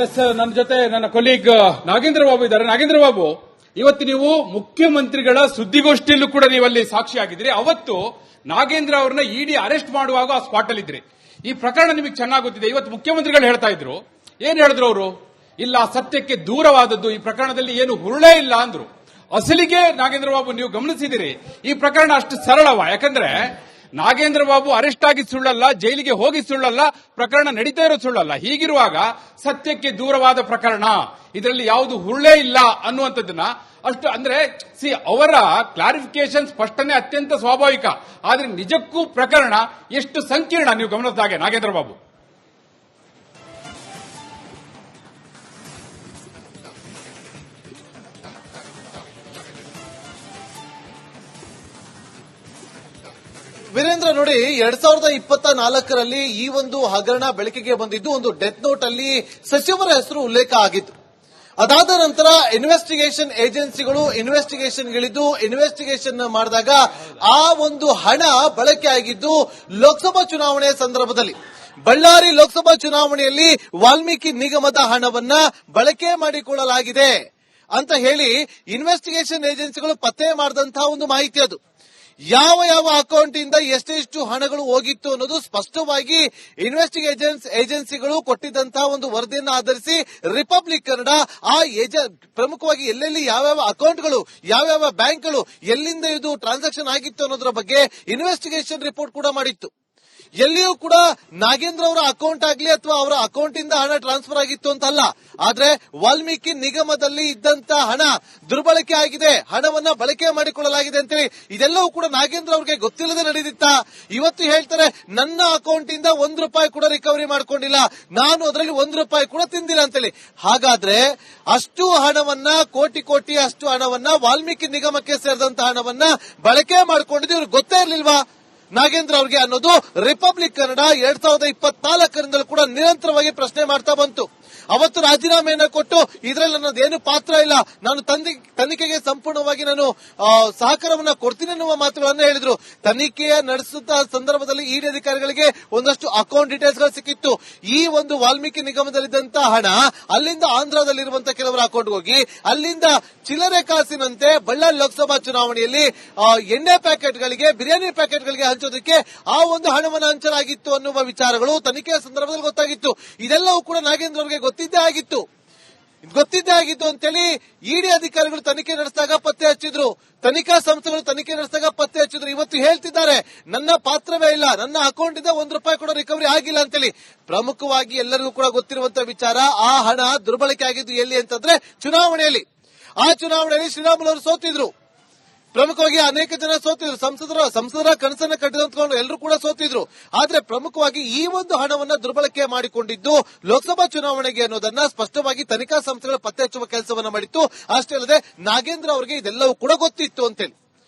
S, ನನ್ನ ಜೊತೆ ನನ್ನ ಕೊಲೀಗ್ ನಾಗೇಂದ್ರ ಬಾಬು ಇದ್ದಾರೆ. ನಾಗೇಂದ್ರ ಬಾಬು, ಇವತ್ತು ನೀವು ಮುಖ್ಯಮಂತ್ರಿಗಳ ಸುದ್ದಿಗೋಷ್ಠಿಯಲ್ಲೂ ಕೂಡ ನೀವಲ್ಲಿ ಸಾಕ್ಷಿಯಾಗಿದ್ರಿ. ಅವತ್ತು ನಾಗೇಂದ್ರ ಅವರನ್ನ ಇಡಿ ಅರೆಸ್ಟ್ ಮಾಡುವಾಗ ಆ ಸ್ಪಾಟ್ ಅಲ್ಲಿ ಇದ್ರಿ. ಈ ಪ್ರಕರಣ ನಿಮಗೆ ಚೆನ್ನಾಗಿ ಗೊತ್ತಿದೆ. ಇವತ್ತು ಮುಖ್ಯಮಂತ್ರಿಗಳು ಹೇಳ್ತಾ ಇದ್ರು, ಏನ್ ಹೇಳಿದ್ರು ಅವರು? ಇಲ್ಲ, ಸತ್ಯಕ್ಕೆ ದೂರವಾದದ್ದು, ಈ ಪ್ರಕರಣದಲ್ಲಿ ಏನು ಹುರುಳೇ ಇಲ್ಲ ಅಂದ್ರು. ಅಸಲಿಗೆ ನಾಗೇಂದ್ರ ಬಾಬು ನೀವು ಗಮನಿಸಿದಿರಿ, ಈ ಪ್ರಕರಣ ಅಷ್ಟು ಸರಳವ? ಯಾಕಂದ್ರೆ ನಾಗೇಂದ್ರ ಬಾಬು ಅರೆಸ್ಟ್ ಆಗಿ ಸುಳ್ಳಲ್ಲ, ಜೈಲಿಗೆ ಹೋಗಿ ಸುಳ್ಳಲ್ಲ, ಪ್ರಕರಣ ನಡೀತಾ ಇರೋ ಸುಳ್ಳಲ್ಲ. ಹೀಗಿರುವಾಗ ಸತ್ಯಕ್ಕೆ ದೂರವಾದ ಪ್ರಕರಣ, ಇದರಲ್ಲಿ ಯಾವುದು ಹುರುಳೇ ಇಲ್ಲ ಅನ್ನುವಂಥದ್ದನ್ನ ಅಷ್ಟು ಅಂದ್ರೆ ಅವರ ಕ್ಲಾರಿಫಿಕೇಶನ್ ಸ್ಪಷ್ಟನೆ ಅತ್ಯಂತ ಸ್ವಾಭಾವಿಕ. ಆದ್ರೆ ನಿಜಕ್ಕೂ ಪ್ರಕರಣ ಎಷ್ಟು ಸಂಕೀರ್ಣ ನೀವು ಗಮನಿಸಿದಾಗೆ ನಾಗೇಂದ್ರ ಬಾಬು. ವೀರೇಂದ್ರ, ನೋಡಿ, 2024ರಲ್ಲಿ ಈ ಒಂದು ಹಗರಣ ಬೆಳಕಿಗೆ ಬಂದಿದ್ದು. ಒಂದು ಡೆತ್ ನೋಟ್ ಅಲ್ಲಿ ಸಚಿವರ ಹೆಸರು ಉಲ್ಲೇಖ ಆಗಿತ್ತು. ಅದಾದ ನಂತರ ಇನ್ವೆಸ್ಟಿಗೇಷನ್ ಏಜೆನ್ಸಿಗಳು ಇನ್ವೆಸ್ಟಿಗೇಷನ್ಗಳಿದ್ದು ಇನ್ವೆಸ್ಟಿಗೇಷನ್ ಮಾಡಿದಾಗ ಆ ಒಂದು ಹಣ ಬಳಕೆ ಆಗಿದ್ದು ಲೋಕಸಭಾ ಚುನಾವಣೆ ಸಂದರ್ಭದಲ್ಲಿ. ಬಳ್ಳಾರಿ ಲೋಕಸಭಾ ಚುನಾವಣೆಯಲ್ಲಿ ವಾಲ್ಮೀಕಿ ನಿಗಮದ ಹಣವನ್ನ ಬಳಕೆ ಮಾಡಿಕೊಳ್ಳಲಾಗಿದೆ ಅಂತ ಹೇಳಿ ಇನ್ವೆಸ್ಟಿಗೇಷನ್ ಏಜೆನ್ಸಿಗಳು ಪತ್ತೆ ಮಾಡಿದಂತಹ ಒಂದು ಮಾಹಿತಿ ಅದು. ಯಾವ ಯಾವ ಅಕೌಂಟ್ ಇಂದ ಎಷ್ಟೆಷ್ಟು ಹಣಗಳು ಹೋಗಿತ್ತು ಅನ್ನೋದು ಸ್ಪಷ್ಟವಾಗಿ ಇನ್ವೆಸ್ಟಿಗೇಷನ್ ಏಜೆನ್ಸಿಗಳು ಕೊಟ್ಟಿದ್ದಂತಹ ಒಂದು ವರದಿಯನ್ನು ಆಧರಿಸಿ ರಿಪಬ್ಲಿಕ್ ಕನ್ನಡ ಆ ಪ್ರಮುಖವಾಗಿ ಎಲ್ಲೆಲ್ಲಿ ಯಾವ್ಯಾವ ಅಕೌಂಟ್ಗಳು, ಯಾವ್ಯಾವ ಬ್ಯಾಂಕ್ಗಳು, ಎಲ್ಲಿಂದ ಇದು ಟ್ರಾನ್ಸಾಕ್ಷನ್ ಆಗಿತ್ತು ಅನ್ನೋದ್ರ ಬಗ್ಗೆ ಇನ್ವೆಸ್ಟಿಗೇಷನ್ ರಿಪೋರ್ಟ್ ಕೂಡ ಮಾಡಿತ್ತು. ಎಲ್ಲಿಯೂ ಕೂಡ ನಾಗೇಂದ್ರ ಅವರ ಅಕೌಂಟ್ ಆಗಲಿ ಅಥವಾ ಅವರ ಅಕೌಂಟ್ ಇಂದ ಹಣ ಟ್ರಾನ್ಸ್ಫರ್ ಆಗಿತ್ತು ಅಂತಲ್ಲ. ಆದ್ರೆ ವಾಲ್ಮೀಕಿ ನಿಗಮದಲ್ಲಿ ಇದ್ದಂತ ಹಣ ದುರ್ಬಳಕೆ ಆಗಿದೆ, ಹಣವನ್ನ ಬಳಕೆ ಮಾಡಿಕೊಳ್ಳಲಾಗಿದೆ ಅಂತೇಳಿ ಇದೆಲ್ಲವೂ ಕೂಡ ನಾಗೇಂದ್ರ ಅವರಿಗೆ ಗೊತ್ತಿಲ್ಲದೆ ನಡೆದಿತ್ತ. ಇವತ್ತು ಹೇಳ್ತಾರೆ, ನನ್ನ ಅಕೌಂಟ್ ಇಂದ ₹1 ಕೂಡ ರಿಕವರಿ ಮಾಡ್ಕೊಂಡಿಲ್ಲ, ನಾನು ಅದರಲ್ಲಿ ₹1 ಕೂಡ ತಿಂದಿಲ್ಲ ಅಂತೇಳಿ. ಹಾಗಾದ್ರೆ ಅಷ್ಟು ಹಣವನ್ನ, ಕೋಟಿ ಅಷ್ಟು ಹಣವನ್ನ, ವಾಲ್ಮೀಕಿ ನಿಗಮಕ್ಕೆ ಸೇರಿದಂತ ಹಣವನ್ನ ಬಳಕೆ ಮಾಡ್ಕೊಂಡಿದ್ದು ಇವ್ರಿಗೆ ಗೊತ್ತೇ ಇರ್ಲಿಲ್ವಾ ನಾಗೇಂದ್ರ ಅವ್ರಿಗೆ ಅನ್ನೋದು ರಿಪಬ್ಲಿಕ್ ಕನ್ನಡ 2024ರಿಂದಲೂ ಕೂಡ ನಿರಂತರವಾಗಿ ಪ್ರಶ್ನೆ ಮಾಡ್ತಾ ಬಂತು. ಅವತ್ತು ರಾಜೀನಾಮೆಯನ್ನ ಕೊಟ್ಟು ಇದರಲ್ಲಿ ನನ್ನದೇನು ಪಾತ್ರ ಇಲ್ಲ, ನಾನು ತನಿಖೆಗೆ ಸಂಪೂರ್ಣವಾಗಿ ನಾನು ಸಹಕಾರವನ್ನ ಕೊಡ್ತೀನಿ ಅನ್ನುವ ಮಾತುಗಳನ್ನ ಹೇಳಿದ್ರು. ತನಿಖೆಯ ನಡೆಸುತ್ತಾ ಸಂದರ್ಭದಲ್ಲಿ ಇಡಿ ಅಧಿಕಾರಿಗಳಿಗೆ ಒಂದಷ್ಟು ಅಕೌಂಟ್ ಡೀಟೇಲ್ಸ್ ಗಳು ಸಿಕ್ಕಿತ್ತು. ಈ ಒಂದು ವಾಲ್ಮೀಕಿ ನಿಗಮದಲ್ಲಿದ್ದಂತಹ ಹಣ ಅಲ್ಲಿಂದ ಆಂಧ್ರದಲ್ಲಿರುವಂತಹ ಕೆಲವರ ಅಕೌಂಟ್ ಹೋಗಿ ಅಲ್ಲಿಂದ ಚಿಲ್ಲರೆ ಕಾಸಿನಂತೆ ಬಳ್ಳಾರಿ ಲೋಕಸಭಾ ಚುನಾವಣೆಯಲ್ಲಿ ಎಣ್ಣೆ ಪ್ಯಾಕೆಟ್ಗಳಿಗೆ, ಬಿರಿಯಾನಿ ಪ್ಯಾಕೆಟ್ಗಳಿಗೆ ಹಂಚೋದಕ್ಕೆ ಆ ಒಂದು ಹಣವನ್ನು ಹಂಚಲಾಗಿತ್ತು ಅನ್ನುವ ವಿಚಾರಗಳು ತನಿಖೆಯ ಸಂದರ್ಭದಲ್ಲಿ ಗೊತ್ತಾಗಿತ್ತು. ಇದೆಲ್ಲವೂ ಕೂಡ ನಾಗೇಂದ್ರ ಅವರಿಗೆ ಗೊತ್ತಿದ್ದೇ ಆಗಿತ್ತು ಅಂತೇಳಿ ಇಡಿ ಅಧಿಕಾರಿಗಳು ತನಿಖೆ ನಡೆಸಿದಾಗ ಪತ್ತೆ ಹಚ್ಚಿದ್ರು, ತನಿಖಾ ಸಂಸ್ಥೆಗಳು ತನಿಖೆ ನಡೆಸಿದಾಗ ಪತ್ತೆ ಹಚ್ಚಿದ್ರು. ಇವತ್ತು ಹೇಳ್ತಿದ್ದಾರೆ, ನನ್ನ ಪಾತ್ರವೇ ಇಲ್ಲ, ನನ್ನ ಅಕೌಂಟ್ ಇಂದ ₹1 ಕೂಡ ರಿಕವರಿ ಆಗಿಲ್ಲ ಅಂತೇಳಿ. ಪ್ರಮುಖವಾಗಿ ಎಲ್ಲರಿಗೂ ಕೂಡ ಗೊತ್ತಿರುವಂತಹ ವಿಚಾರ, ಆ ಹಣ ದುರ್ಬಳಕೆ ಆಗಿದ್ದು ಎಲ್ಲಿ ಅಂತಂದ್ರೆ ಚುನಾವಣೆಯಲ್ಲಿ. ಆ ಚುನಾವಣೆಯಲ್ಲಿ ಶ್ರೀರಾಮುಲು ಅವರು ಸೋತಿದ್ರು. ಪ್ರಮುಖವಾಗಿ ಅನೇಕ ಜನ ಸೋತಿದ್ರು, ಸಂಸದರ ಕನಸನ್ನ ಕಟ್ಟಿದಂತಕೊಂಡು ಎಲ್ಲರೂ ಕೂಡ ಸೋತಿದ್ರು. ಆದ್ರೆ ಪ್ರಮುಖವಾಗಿ ಈ ಒಂದು ಹಣವನ್ನ ದುರ್ಬಳಕೆ ಮಾಡಿಕೊಂಡಿದ್ದು ಲೋಕಸಭಾ ಚುನಾವಣೆಗೆ ಅನ್ನೋದನ್ನ ಸ್ಪಷ್ಟವಾಗಿ ತನಿಖಾ ಸಂಸ್ಥೆಗಳು ಪತ್ತೆ ಹಚ್ಚುವ ಕೆಲಸವನ್ನ ಮಾಡಿತ್ತು. ಅಷ್ಟೇ ಅಲ್ಲದೆ ನಾಗೇಂದ್ರ ಅವರಿಗೆ ಇದೆಲ್ಲವೂ ಕೂಡ ಗೊತ್ತಿತ್ತು ಅಂತೇಳಿ.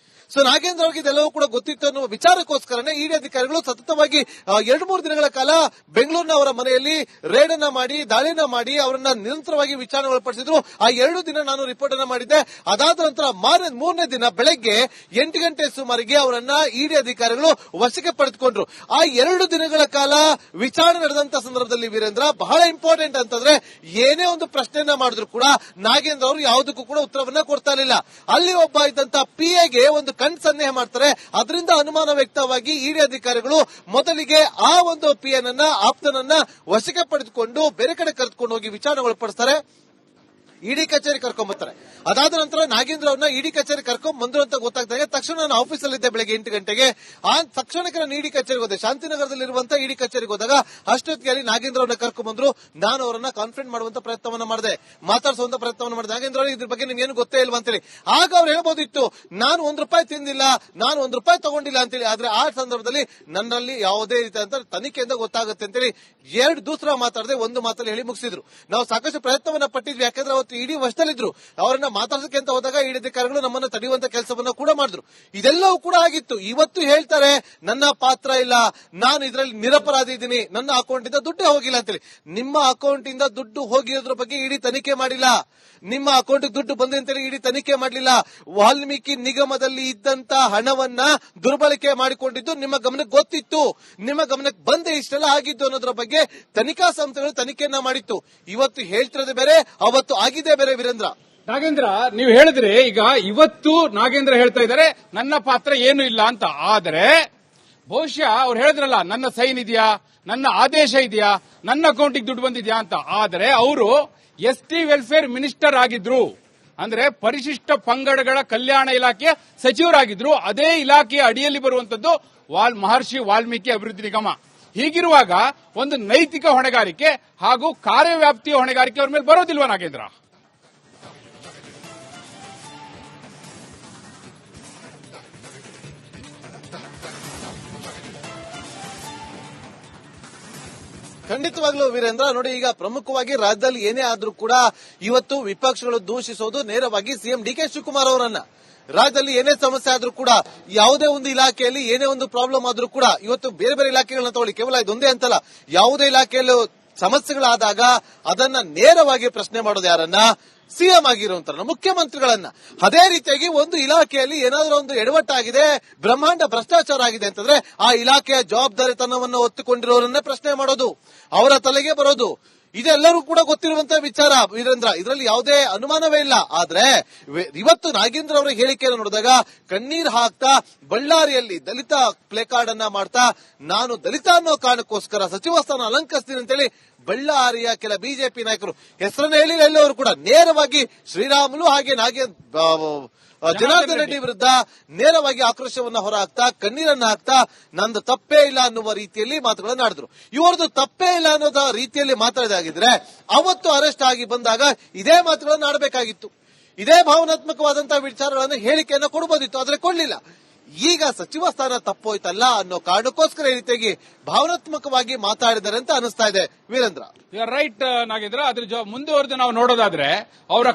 ಸೊ ನಾಗೇಂದ್ರ ಅವರಿಗೆ ಇದೆಲ್ಲವೂ ಕೂಡ ಗೊತ್ತಿತ್ತು ಅನ್ನುವ ವಿಚಾರಕ್ಕೋಸ್ಕರನೇ ಇಡಿ ಅಧಿಕಾರಿಗಳು ಸತತವಾಗಿ 2-3 ದಿನಗಳ ಕಾಲ ಬೆಂಗಳೂರಿನ ಅವರ ಮನೆಯಲ್ಲಿ ರೇಡ್ ಅನ್ನ ಮಾಡಿ, ದಾಳಿಯನ್ನ ಮಾಡಿ ಅವರನ್ನ ನಿರಂತರವಾಗಿ ವಿಚಾರಣೆ ಒಳಪಡಿಸಿದ್ರು. ಆ 2 ದಿನ ನಾನು ರಿಪೋರ್ಟ್ ಅನ್ನ ಮಾಡಿದ್ದೆ. ಅದಾದ ನಂತರ 3ನೇ ದಿನ ಬೆಳಗ್ಗೆ 8 ಗಂಟೆ ಸುಮಾರಿಗೆ ಅವರನ್ನ ಇಡಿ ಅಧಿಕಾರಿಗಳು ವಶಕ್ಕೆ ಪಡೆದುಕೊಂಡ್ರು. ಆ 2 ದಿನಗಳ ಕಾಲ ವಿಚಾರಣೆ ನಡೆದಂತ ಸಂದರ್ಭದಲ್ಲಿ ವೀರೇಂದ್ರ, ಬಹಳ ಇಂಪಾರ್ಟೆಂಟ್ ಅಂತಂದ್ರೆ ಏನೇ ಒಂದು ಪ್ರಶ್ನೆಯನ್ನ ಮಾಡಿದ್ರು ಕೂಡ ನಾಗೇಂದ್ರ ಅವರು ಯಾವುದಕ್ಕೂ ಕೂಡ ಉತ್ತರವನ್ನ ಕೊಡ್ತಾ ಇರಲಿಲ್ಲ. ಅಲ್ಲಿ ಒಬ್ಬ ಇದ್ದಂತ ಪಿಎಗೆ ಒಂದು ಸಂದೇಹ ಮಾಡ್ತಾರೆ. ಅದರಿಂದ ಅನುಮಾನ ವ್ಯಕ್ತವಾಗಿ ಇಡಿ ಅಧಿಕಾರಿಗಳು ಮೊದಲಿಗೆ ಆ ಒಂದು ಪಿಎನ್ ಆಪ್ತನನ್ನ ವಶಕ್ಕೆ ಪಡೆದುಕೊಂಡು ಬೇರೆ ಕಡೆ ಕರೆದುಕೊಂಡು ಹೋಗಿ ವಿಚಾರಣೆ ಒಳಪಡಿಸ್ತಾರೆ. ಇಡಿ ಕಚೇರಿ ಕರ್ಕೊಂಡ್ಬರ್ತಾರೆ. ಅದಾದ ನಂತರ ನಾಗೇಂದ್ರ ಅವ್ರನ್ನ ಇಡಿ ಕಚೇರಿ ಕರ್ಕೊಂಡ್ ಬಂದ್ರು ಅಂತ ಗೊತ್ತಾಗ್ತಾರೆ. ತಕ್ಷಣ ನಾನು ಆಫೀಸಲ್ಲಿದ್ದೆ ಬೆಳಗ್ಗೆ 8 ಗಂಟೆಗೆ. ಆ ತಕ್ಷಣಕ್ಕೆ ನಾನು ಇಡಿ ಕಚೇರಿಗೆ ಹೋದೆ. ಶಾಂತಿನಗರದಲ್ಲಿರುವಂತಹ ಇಡಿ ಕಚೇರಿಗೆ ಹೋದಾಗ ಅಷ್ಟೊತ್ತಿಗೆ ನಾಗೇಂದ್ರ ಅವ್ರನ್ನ ಕರ್ಕೊಂಡ್ ಬಂದ್ರು. ನಾನು ಅವರನ್ನ ಕಾನ್ಫರೆನ್ಸ್ ಮಾಡುವಂತ ಪ್ರಯತ್ನವನ್ನ ಮಾಡಿದೆ, ಮಾತಾಡಿಸುವಂತ ಪ್ರಯತ್ನವನ್ನ ಮಾಡಿದೆ. ನಾಗೇಂದ್ರ ಅವರು ಇದ್ರ ಬಗ್ಗೆ ನಿಮ್ಗೇನು ಗೊತ್ತೇ ಇಲ್ವಾ ಅಂತೇಳಿ. ಆಗ ಅವ್ರು ಹೇಳ್ಬೋದಿತ್ತು, ನಾನು ₹1 ತಿಂದಿಲ್ಲ, ನಾನು ₹1 ತಗೊಂಡಿಲ್ಲ ಅಂತೇಳಿ. ಆದ್ರೆ ಆ ಸಂದರ್ಭದಲ್ಲಿ ನನ್ನಲ್ಲಿ ಯಾವುದೇ ರೀತಿ ಅಂತ ತನಿಖೆಯಿಂದ ಗೊತ್ತಾಗುತ್ತೆ ಅಂತೇಳಿ 2 ದೂಸರ ಮಾತಾಡದೆ ಒಂದು ಮಾತಲ್ಲಿ ಹೇಳಿ ಮುಗಿಸಿದ್ರು. ನಾವು ಸಾಕಷ್ಟು ಪ್ರಯತ್ನವನ್ನ ಪಟ್ಟಿದ್ವಿ. ಯಾಕಂದ್ರೆ ಅವತ್ತು ಇವತ್ತು ಇಡಿ ವಶದಲ್ಲಿದ್ರು. ಅವರನ್ನ ಮಾತಾಡ್ಸಕ್ಕೆ ಅಂತ ಹೋದಾಗ ಇಡಿ ಅಧಿಕಾರಿಗಳು ನಮ್ಮನ್ನ ತಡೆಯುವಂತ ಕೆಲಸವನ್ನ ಕೂಡ ಮಾಡಿದ್ರು. ಇದೆಲ್ಲವೂ ಕೂಡ ಆಗಿತ್ತು. ಇವತ್ತು ಹೇಳ್ತಾರೆ ನನ್ನ ಪಾತ್ರ ಇಲ್ಲ, ನಾನು ಇದರಲ್ಲಿ ನಿರಪರಾಧಿ ಇದ್ದೀನಿ, ನನ್ನ ಅಕೌಂಟ್ ಇಂದ ದುಡ್ಡು ಹೋಗಿಲ್ಲ ಅಂತೇಳಿ. ನಿಮ್ಮ ಅಕೌಂಟ್ ಇಂದ ದುಡ್ಡು ಹೋಗಿರೋದ್ರ ಬಗ್ಗೆ ಇಡಿ ತನಿಖೆ ಮಾಡಿಲ್ಲ. ನಿಮ್ಮ ಅಕೌಂಟ್ ದುಡ್ಡು ಬಂದ ಅಂತೇಳಿ ಇಡಿ ತನಿಖೆ ಮಾಡಲಿಲ್ಲ. ವಾಲ್ಮೀಕಿ ನಿಗಮದಲ್ಲಿ ಇದ್ದಂತ ಹಣವನ್ನ ದುರ್ಬಳಕೆ ಮಾಡಿಕೊಂಡಿದ್ದು ನಿಮ್ಮ ಗಮನಕ್ಕೆ ಗೊತ್ತಿತ್ತು. ನಿಮ್ಮ ಗಮನಕ್ಕೆ ಬಂದೇ ಇಷ್ಟೆಲ್ಲ ಆಗಿದ್ದು ಅನ್ನೋದ್ರ ಬಗ್ಗೆ ತನಿಖಾ ಸಂಸ್ಥೆಗಳು ತನಿಖೆಯನ್ನ ಮಾಡಿತ್ತು. ಇವತ್ತು ಹೇಳ್ತಿರೋದು ಬೇರೆ, ಅವತ್ತು ಆಗಿದೆ ಬೇರೆ. ವೀರೇಂದ್ರ, ನಾಗೇಂದ್ರ, ನೀವು ಹೇಳಿದ್ರೆ ಈಗ ಇವತ್ತು ನಾಗೇಂದ್ರ ಹೇಳ್ತಾ ಇದ್ದಾರೆ ನನ್ನ ಪಾತ್ರ ಏನು ಇಲ್ಲ ಅಂತ. ಆದರೆ ಬಹುಶಃ ಅವ್ರು ಹೇಳಿದ್ರಲ್ಲ ನನ್ನ ಸೈನ್ ಇದೆಯಾ, ನನ್ನ ಆದೇಶ ಇದೆಯಾ, ನನ್ನ ಅಕೌಂಟಿಗೆ ದುಡ್ಡು ಬಂದಿದ್ಯಾ ಅಂತ. ಆದರೆ ಅವರು ಎಸ್ಟಿ ವೆಲ್ಫೇರ್ ಮಿನಿಸ್ಟರ್ ಆಗಿದ್ರು, ಅಂದ್ರೆ ಪರಿಶಿಷ್ಟ ಪಂಗಡಗಳ ಕಲ್ಯಾಣ ಇಲಾಖೆಯ ಸಚಿವರಾಗಿದ್ರು. ಅದೇ ಇಲಾಖೆಯ ಅಡಿಯಲ್ಲಿ ಬರುವಂತದ್ದು ಮಹರ್ಷಿ ವಾಲ್ಮೀಕಿ ಅಭಿವೃದ್ಧಿ ನಿಗಮ. ಹೀಗಿರುವಾಗ ಒಂದು ನೈತಿಕ ಹೊಣೆಗಾರಿಕೆ ಹಾಗೂ ಕಾರ್ಯವ್ಯಾಪ್ತಿಯ ಹೊಣೆಗಾರಿಕೆ ಅವ್ರ ಮೇಲೆ ಬರೋದಿಲ್ವಾ ನಾಗೇಂದ್ರ? ಖಂಡಿತವಾಗ್ಲೂ ವೀರೇಂದ್ರ. ನೋಡಿ, ಈಗ ಪ್ರಮುಖವಾಗಿ ರಾಜ್ಯದಲ್ಲಿ ಏನೇ ಆದ್ರೂ ಕೂಡ ಇವತ್ತು ವಿಪಕ್ಷಗಳು ದೂಷಿಸೋದು ನೇರವಾಗಿ ಸಿಎಂ ಡಿ ಕೆ ಶಿವಕುಮಾರ್ ಅವರನ್ನ. ರಾಜ್ಯದಲ್ಲಿ ಏನೇ ಸಮಸ್ಯೆ ಆದ್ರೂ ಕೂಡ, ಯಾವುದೇ ಒಂದು ಇಲಾಖೆಯಲ್ಲಿ ಏನೇ ಒಂದು ಪ್ರಾಬ್ಲಮ್ ಆದ್ರೂ ಕೂಡ, ಇವತ್ತು ಬೇರೆ ಬೇರೆ ಇಲಾಖೆಗಳನ್ನ ತಗೊಳ್ಳಿ, ಕೇವಲ ಇದೊಂದೇ ಅಂತಲ್ಲ, ಯಾವುದೇ ಇಲಾಖೆಯಲ್ಲಿ ಸಮಸ್ಯೆಗಳಾದಾಗ ಅದನ್ನ ನೇರವಾಗಿ ಪ್ರಶ್ನೆ ಮಾಡೋದು ಯಾರನ್ನ? ಸಿಎಂ ಆಗಿರುವಂತ ಮುಖ್ಯಮಂತ್ರಿಗಳನ್ನ. ಅದೇ ರೀತಿಯಾಗಿ ಒಂದು ಇಲಾಖೆಯಲ್ಲಿ ಏನಾದ್ರೂ ಒಂದು ಎಡವಟ್ಟಾಗಿದೆ, ಬ್ರಹ್ಮಾಂಡ ಭ್ರಷ್ಟಾಚಾರ ಆಗಿದೆ ಅಂತಂದ್ರೆ ಆ ಇಲಾಖೆಯ ಜವಾಬ್ದಾರಿತನವನ್ನು ಹೊತ್ತುಕೊಂಡಿರೋರನ್ನೇ ಪ್ರಶ್ನೆ ಮಾಡೋದು, ಅವರ ತಲೆಗೆ ಬರೋದು. ಇದೆಲ್ಲರೂ ಕೂಡ ಗೊತ್ತಿರುವಂತಹ ವಿಚಾರ ವೀರೇಂದ್ರ, ಇದರಲ್ಲಿ ಯಾವುದೇ ಅನುಮಾನವೇ ಇಲ್ಲ. ಆದ್ರೆ ಇವತ್ತು ನಾಗೇಂದ್ರ ಅವರ ಹೇಳಿಕೆಯನ್ನು ನೋಡಿದಾಗ ಕಣ್ಣೀರ್ ಹಾಕ್ತಾ ಬಳ್ಳಾರಿಯಲ್ಲಿ ದಲಿತ ಪ್ಲೇ ಕಾರ್ಡ್ ಅನ್ನ ಮಾಡ್ತಾ, ನಾನು ದಲಿತ ಅನ್ನೋ ಕಾರಣಕ್ಕೋಸ್ಕರ ಸಚಿವ ಸ್ಥಾನ ಅಲಂಕರಿಸ್ತೀನಿ ಅಂತೇಳಿ ಬಳ್ಳಾರಿಯ ಕೆಲ ಬಿಜೆಪಿ ನಾಯಕರು, ಹೆಸರನ್ನು ಹೇಳಿಲ್ಲ ಎಲ್ಲವರು ಕೂಡ, ನೇರವಾಗಿ ಶ್ರೀರಾಮುಲು ಹಾಗೆ ಜನಾರ್ದನ್ ರೆಡ್ಡಿ ವಿರುದ್ಧ ನೇರವಾಗಿ ಆಕ್ರೋಶವನ್ನ ಹೊರಹಾಕ್ತಾ, ಕಣ್ಣೀರನ್ನ ಹಾಕ್ತಾ, ನಂದು ತಪ್ಪೇ ಇಲ್ಲ ಅನ್ನುವ ರೀತಿಯಲ್ಲಿ ಮಾತುಗಳನ್ನ ಆಡಿದ್ರು. ಇವರದು ತಪ್ಪೇ ಇಲ್ಲ ಅನ್ನೋದ ರೀತಿಯಲ್ಲಿ ಮಾತಾಡಿದಾಗಿದ್ರೆ ಅವತ್ತು ಅರೆಸ್ಟ್ ಆಗಿ ಬಂದಾಗ ಇದೇ ಮಾತುಗಳನ್ನ ಆಡಬೇಕಾಗಿತ್ತು. ಇದೇ ಭಾವನಾತ್ಮಕವಾದಂತಹ ವಿಚಾರಗಳನ್ನು ಹೇಳಿಕೆಯನ್ನ ಕೊಡಬಹುದಿತ್ತು, ಆದ್ರೆ ಕೊಡ್ಲಿಲ್ಲ. ಈಗ ಸಚಿವ ಸ್ಥಾನ ತಪ್ಪೋಯ್ತಲ್ಲ ಅನ್ನೋ ಕಾರಣಕ್ಕೋಸ್ಕರ ಈ ರೀತಿಯಾಗಿ ಭಾವನಾತ್ಮಕವಾಗಿ ಮಾತಾಡಿದ್ದಾರೆ ಅಂತ ಅನಿಸ್ತಾ ಇದೆ ವೀರೇಂದ್ರ. ರೈಟ್ ನಾಗೇಂದ್ರ. ಅದ್ರ ಮುಂದುವರೆದು ನಾವು ನೋಡೋದಾದ್ರೆ ಅವರ